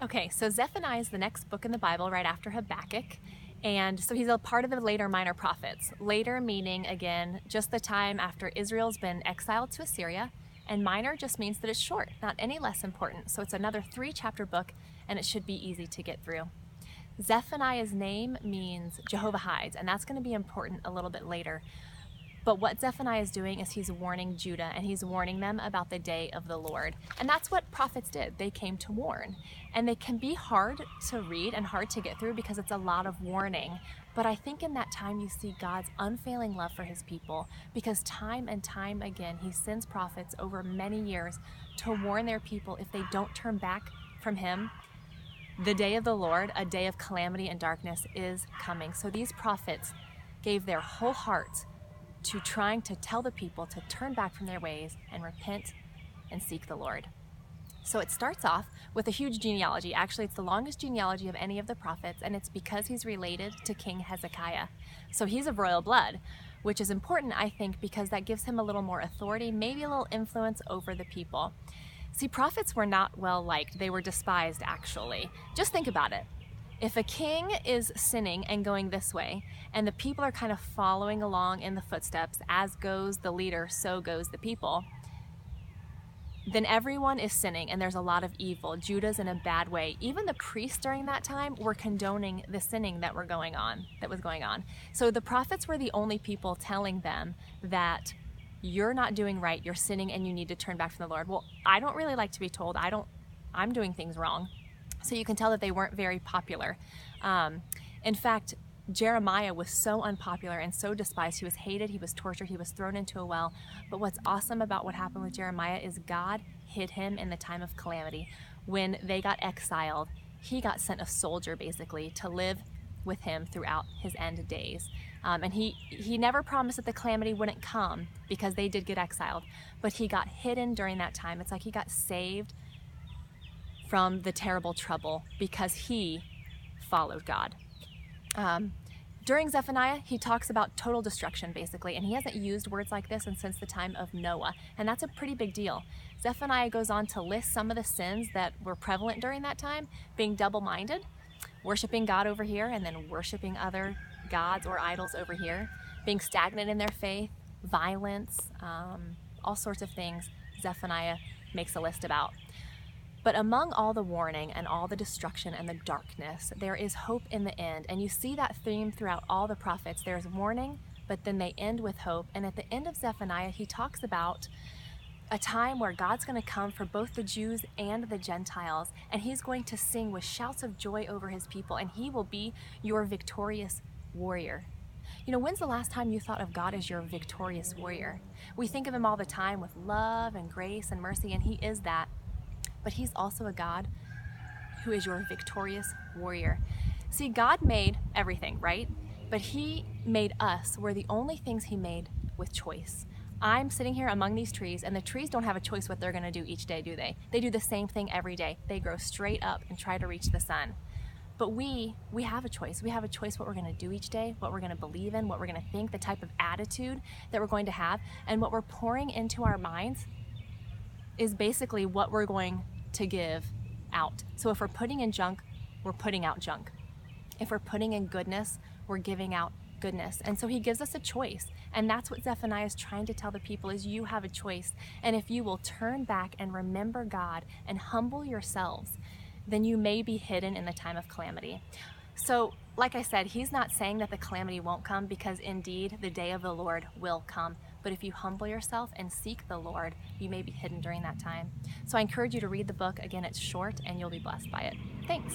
Okay, so Zephaniah is the next book in the Bible right after Habakkuk. And so he's a part of the later minor prophets. Later meaning, again, just the time after Israel's been exiled to Assyria. And minor just means that it's short, not any less important. So it's another 3-chapter book, and it should be easy to get through. Zephaniah's name means Jehovah hides, and that's going to be important a little bit later. But what Zephaniah is doing is he's warning Judah, and he's warning them about the day of the Lord. And that's what prophets did. They came to warn. And they can be hard to read and hard to get through because it's a lot of warning. But I think in that time you see God's unfailing love for his people, because time and time again he sends prophets over many years to warn their people if they don't turn back from him. The day of the Lord, a day of calamity and darkness, is coming. So these prophets gave their whole hearts to trying to tell the people to turn back from their ways and repent and seek the Lord. So it starts off with a huge genealogy. Actually, it's the longest genealogy of any of the prophets, and it's because he's related to King Hezekiah. So he's of royal blood, which is important, I think, because that gives him a little more authority, maybe a little influence over the people. See, prophets were not well liked. They were despised, actually. Just think about it. If a king is sinning and going this way, and the people are kind of following along in the footsteps, as goes the leader, so goes the people, then everyone is sinning and there's a lot of evil. Judah's in a bad way. Even the priests during that time were condoning the sinning that was going on. So the prophets were the only people telling them that you're not doing right, you're sinning, and you need to turn back from the Lord. Well, I don't really like to be told I'm doing things wrong. So you can tell that they weren't very popular. In fact, Jeremiah was so unpopular and so despised. He was hated, he was tortured, he was thrown into a well. But what's awesome about what happened with Jeremiah is God hid him in the time of calamity. When they got exiled, he got sent a soldier basically to live with him throughout his end days. And he never promised that the calamity wouldn't come because they did get exiled, but he got hidden during that time. It's like he got saved from the terrible trouble because he followed God. During Zephaniah, he talks about total destruction, basically, and he hasn't used words like this since the time of Noah, and that's a pretty big deal. Zephaniah goes on to list some of the sins that were prevalent during that time, being double-minded, worshiping God over here, and then worshiping other gods or idols over here, being stagnant in their faith, violence, all sorts of things Zephaniah makes a list about. But among all the warning and all the destruction and the darkness, there is hope in the end. And you see that theme throughout all the prophets. There's warning, but then they end with hope. And at the end of Zephaniah, he talks about a time where God's going to come for both the Jews and the Gentiles. And he's going to sing with shouts of joy over his people. And he will be your victorious warrior. You know, when's the last time you thought of God as your victorious warrior? We think of him all the time with love and grace and mercy, and he is that. But he's also a God who is your victorious warrior. See, God made everything, right? But he made us. We're the only things he made with choice. I'm sitting here among these trees, and the trees don't have a choice what they're going to do each day, do they? They do the same thing every day. They grow straight up and try to reach the sun. But we have a choice. We have a choice what we're going to do each day, what we're going to believe in, what we're going to think, the type of attitude that we're going to have, and what we're pouring into our minds is basically what we're going to give out. So if we're putting in junk, we're putting out junk. If we're putting in goodness, we're giving out goodness. And so he gives us a choice. And that's what Zephaniah is trying to tell the people is you have a choice. And if you will turn back and remember God and humble yourselves, then you may be hidden in the time of calamity. So, like I said, he's not saying that the calamity won't come, because indeed the day of the Lord will come. But if you humble yourself and seek the Lord, you may be hidden during that time. So I encourage you to read the book. Again, it's short and you'll be blessed by it. Thanks.